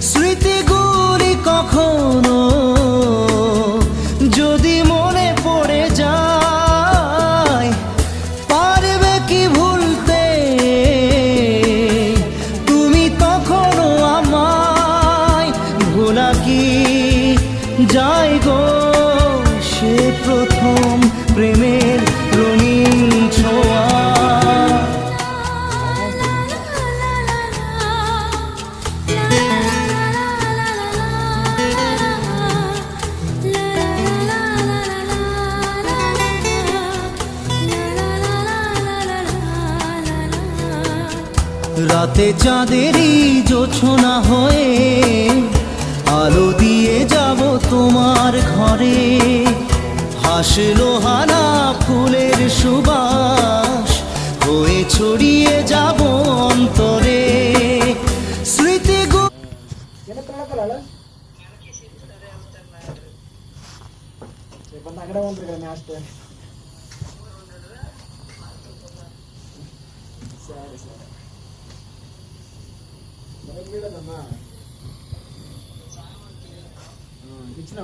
স্মৃতিগুলি কখনো যদি মনে পড়ে যায়, পারবে কি ভুলতে তুমি তখনো আমায়? ভোলা কি যায় গো সে প্রথম প্রেমের রঙিন ছোঁয়া? রাতে চাঁদেরই জোছনা হয়ে আলো দিয়ে যাব তোমার ঘরে। হাসলো হানা ফুলের সুবাস হয়ে ছড়িয়ে যাব অন্তরে। স্মৃতিগুলো ఇచ్చిన